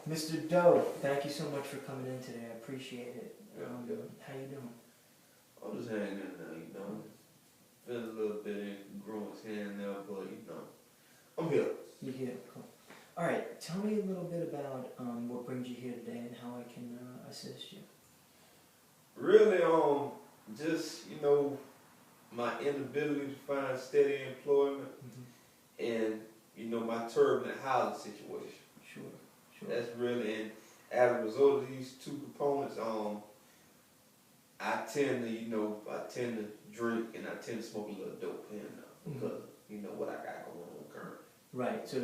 Mr. Doe, thank you so much for coming in today. I appreciate it. Yeah. How you doing? I'm just hanging in there, Feeling a little bit growing here and there, but I'm here. You're here. Cool. All right. Tell me a little bit about what brings you here today and how I can assist you. Really, just my inability to find steady employment, and my turbulent housing situation. Sure. That's really, and as a result of these two components, I tend to drink and I tend to smoke a little dope here now because what I got going on currently. Right. So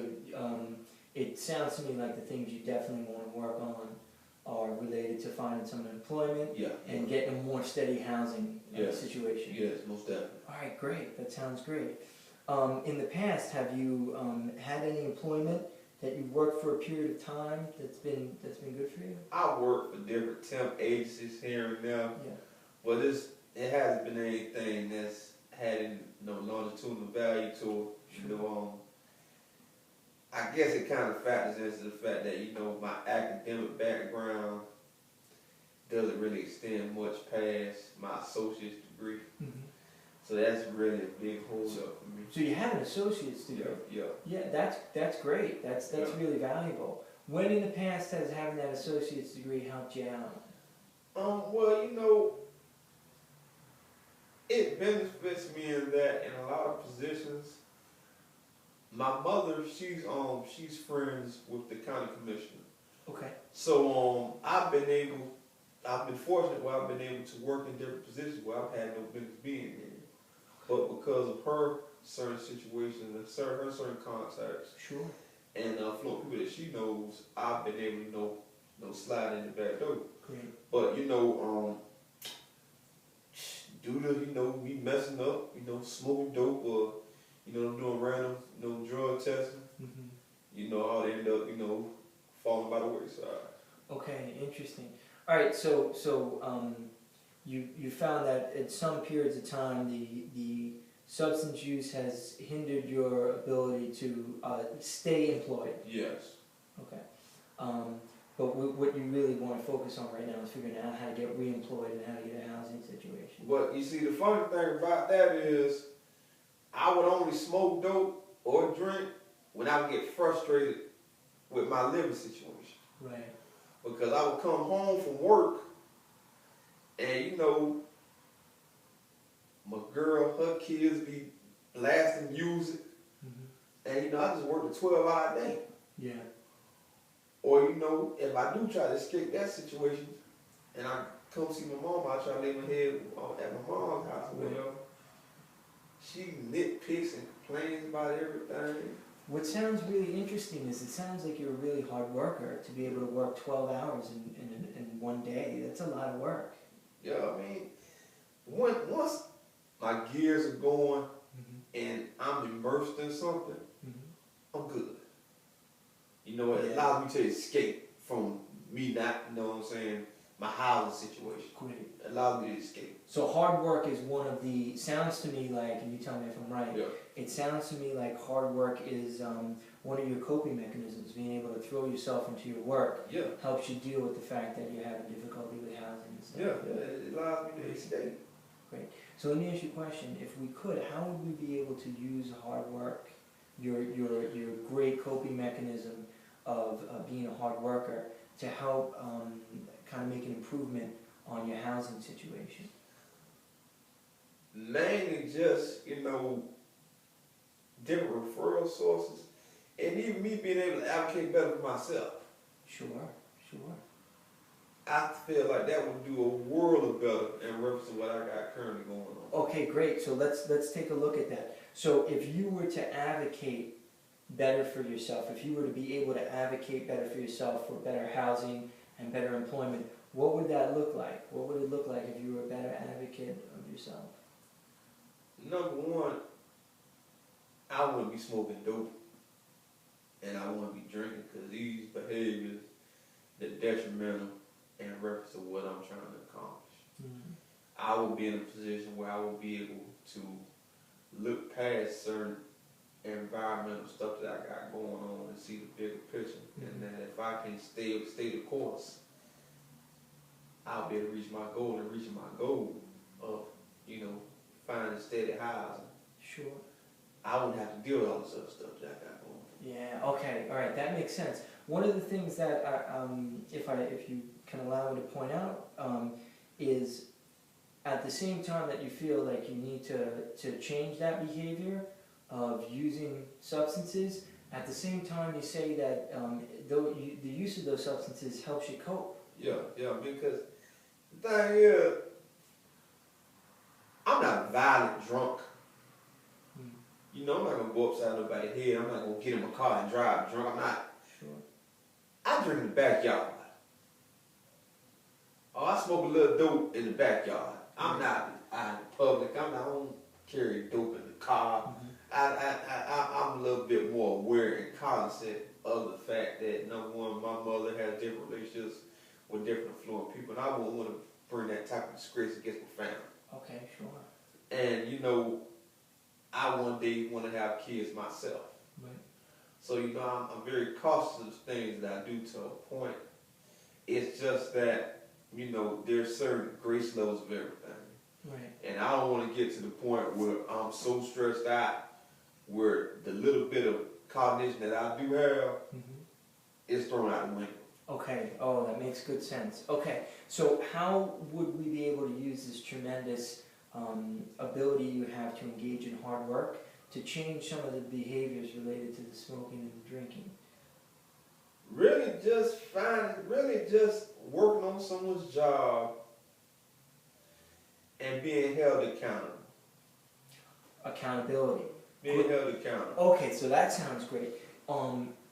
it sounds to me like the things you definitely want to work on are related to finding some employment and getting a more steady housing situation. Yes, most definitely. All right, great. That sounds great. In the past, have you had any employment that you've worked for a period of time that's been good for you? I work for different temp agencies here and there, but it hasn't been anything that's had any longitudinal value to it. I guess it kind of factors into the fact that my academic background doesn't really extend much past my associate's degree. So that's really a big hold up for me. So you have an associate's degree? Yeah, that's great. That's really valuable. When in the past has having that associate's degree helped you out? Well, it benefits me in that in a lot of positions. My mother, she's friends with the county commissioner. Okay. So I've been fortunate where I've been able to work in different positions where I've had no business being in. But because of her certain situations and her certain contacts, and affluent people that she knows, I've been able to slide in the back door. Great. But due to me messing up, smoking dope or doing random drug testing, I'll end up falling by the wayside. Okay, interesting. All right, so you found that at some periods of time the substance use has hindered your ability to stay employed. Yes. Okay. But what you really want to focus on right now is figuring out how to get re-employed and how to get a housing situation. But you see, the funny thing about that is I would only smoke dope or drink when I would get frustrated with my living situation. Right. Because I would come home from work and my girl, her kids be blasting music, and I just work a 12-hour day. Yeah. Or if I do try to escape that situation, and I come see my mom, I try to lay my head at my mom's house or whatever. She nitpicks and complains about everything. What sounds really interesting is it sounds like you're a really hard worker to be able to work 12 hours in one day. That's a lot of work. Yeah, I mean, once my gears are going and I'm immersed in something, I'm good. It allows me to escape from me not, my housing situation. Great. It allows me to escape. So hard work is one of the, sounds to me like, and you tell me if I'm right, it sounds to me like hard work is one of your coping mechanisms. Being able to throw yourself into your work helps you deal with the fact that you're having difficulty with housing and stuff. It allows me to escape. Great. So let me ask you a question. If we could, how would we be able to use hard work, your great coping mechanism of being a hard worker, to help kind of make an improvement on your housing situation? Mainly just, different referral sources, and even me being able to advocate better for myself. Sure. I feel like that would do a world of better in reference to what I got currently going on. Okay, great. So let's take a look at that. So if you were to advocate better for yourself, if you were to be able to advocate better for yourself for better housing and better employment, what would that look like? What would it look like if you were a better advocate of yourself? Number one, I wouldn't be smoking dope, and I wouldn't be drinking, because these behaviors are detrimental in reference to what I'm trying to accomplish. I will be in a position where I will be able to look past certain and environmental stuff that I got going on and see the bigger picture. And that if I can stay the course, I'll be able to reach my goal and reaching my goal of, you know, finding steady housing. Sure. I wouldn't have to deal with all this other stuff that I got going on. Yeah, okay, all right, that makes sense. One of the things that, if you can allow me to point out, is at the same time that you feel like you need to change that behavior of using substances, at the same time you say that the use of those substances helps you cope. Yeah, because the thing is, I'm not a violent drunk. You know, I'm not gonna go upside nobody's head. I'm not gonna get in my car and drive drunk. I'm not. Sure. I drink in the backyard. Or I smoke a little dope in the backyard. I'm not out in public. I don't carry dope in the car. I'm a little bit more aware and cognizant of the fact that, number one, my mother has different relationships with different affluent people, and I wouldn't want to bring that type of disgrace against my family. Okay, sure. And, you know, I one day want to have kids myself. Right. So, you know, I'm very cautious of things that I do to a point. It's just that, you know, there's certain grace levels of everything. Right. And I don't want to get to the point where I'm so stressed out where the little bit of cognition that I do have is thrown out the window. Okay, oh, that makes good sense. Okay, so how would we be able to use this tremendous ability you have to engage in hard work to change some of the behaviors related to the smoking and the drinking? Really just working on someone's job and being held accountable. Accountability. Being held accountable. Okay, so that sounds great.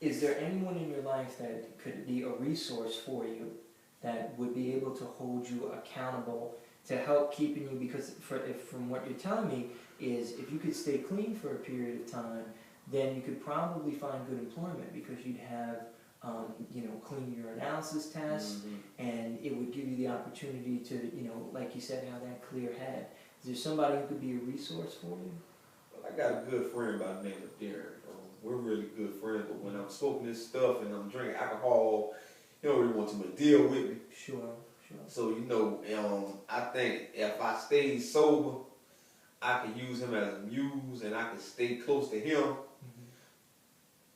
Is there anyone in your life that could be a resource for you that would be able to hold you accountable to help keeping you, because from what you're telling me is if you could stay clean for a period of time, then you could probably find good employment because you'd have clean urinalysis tests, and it would give you the opportunity to, like you said, have that clear head. Is there somebody who could be a resource for you? Well, I got a good friend by the name of Darren. We're really good friends, but when I'm smoking this stuff and I'm drinking alcohol, you don't really want to deal with me. Sure. So, I think if I stay sober, I can use him as a muse and I can stay close to him.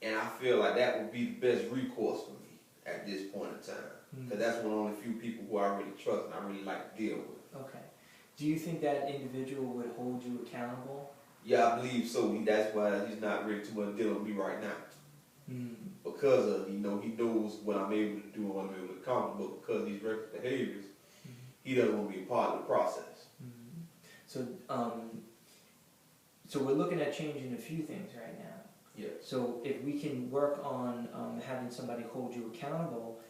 And I feel like that would be the best recourse for me at this point in time. Because that's one of the only few people who I really trust and I really like to deal with. Okay. Do you think that individual would hold you accountable? Yeah, I believe so. That's why he's not really too much dealing with me right now. Because of, he knows what I'm able to do and what I'm able to accomplish, but because of these reckless behaviors, he doesn't want to be a part of the process. So we're looking at changing a few things right now. Yeah. So if we can work on having somebody hold you accountable,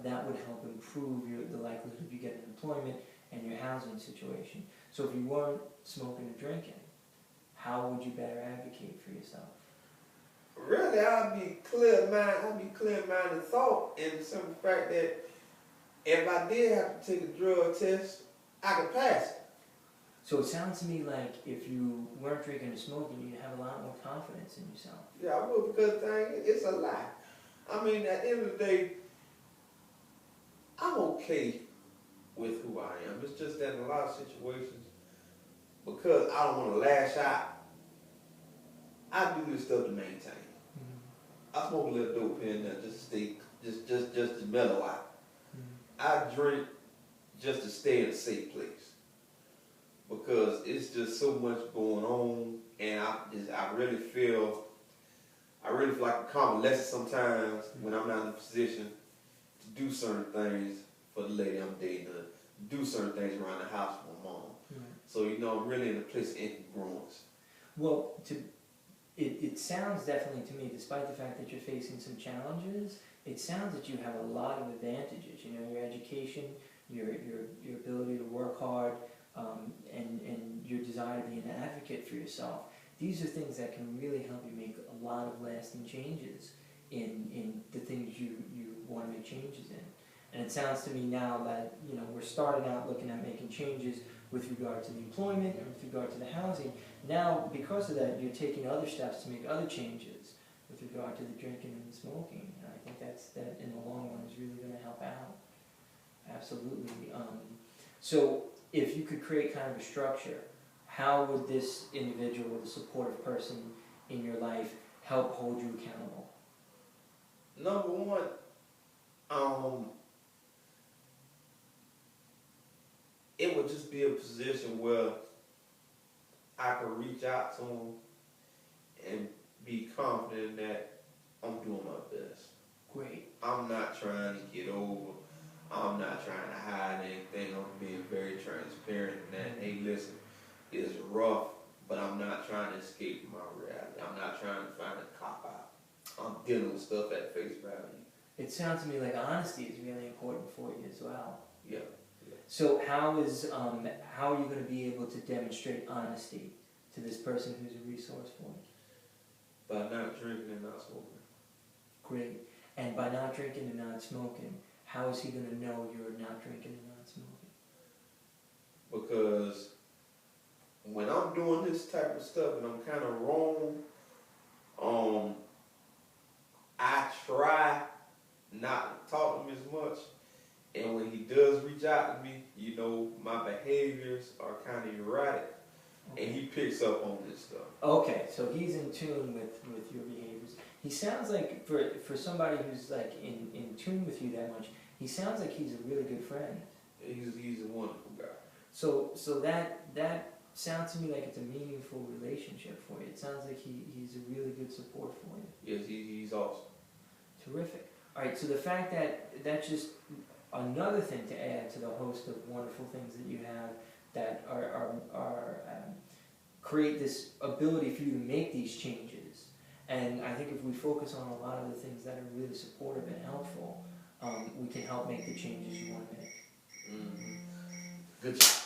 that would help improve the likelihood of you getting employment and your housing situation. So if you weren't smoking or drinking, how would you better advocate for yourself? Really, I'd be clear-minded thought in the simple fact that if I did have to take a drug test, I could pass it. So it sounds to me like if you weren't drinking or smoking, you'd have a lot more confidence in yourself. Yeah, I would, because it's a lie. I mean, at the end of the day, I'm okay with who I am. It's just that in a lot of situations, because I don't want to lash out, I do this stuff to maintain. I smoke a little dope here and there just to stay, just to mellow out. I drink just to stay in a safe place. Because it's just so much going on, and I really feel like a convalescent sometimes when I'm not in a position to do certain things for the lady I'm dating, to do certain things around the house for my mom. So, I'm really in a place of incongruence. Well, it sounds definitely to me, despite the fact that you're facing some challenges, it sounds that you have a lot of advantages. Your education, your ability to work hard, and your desire to be an advocate for yourself. These are things that can really help you make a lot of lasting changes in the things you want to make changes in. And it sounds to me now that we're starting out looking at making changes, with regard to the employment and with regard to the housing. Now, because of that, you're taking other steps to make other changes with regard to the drinking and the smoking. And I think that in the long run is really going to help out. Absolutely. So if you could create kind of a structure, how would this individual, the supportive person in your life, help hold you accountable? Number one, it would just be a position where I could reach out to him and be confident that I'm doing my best. Great. I'm not trying to get over. I'm not trying to hide anything. I'm being very transparent in that, hey, listen, it's rough, but I'm not trying to escape my reality. I'm not trying to find a cop-out. I'm dealing with stuff at face value. It sounds to me like honesty is really important for you as well. Yeah. So how are you going to be able to demonstrate honesty to this person who's a resource for you? By not drinking and not smoking. Great. And by not drinking and not smoking, how is he going to know you're not drinking and not smoking? Because when I'm doing this type of stuff and I'm kind of wrong, I try not to talk to him as much. And when he does reach out to me, you know, my behaviors are kind of erratic. Okay. And he picks up on this stuff. Okay, so he's in tune with your behaviors. He sounds like, for somebody who's like in tune with you that much, he sounds like he's a really good friend. He's a wonderful guy. So that sounds to me like it's a meaningful relationship for you. It sounds like he's a really good support for you. Yes, he's awesome. Terrific. All right, so the fact that that's just another thing to add to the host of wonderful things that you have that are create this ability for you to make these changes. And I think if we focus on a lot of the things that are really supportive and helpful, we can help make the changes you want to make. Mm-hmm. Good job.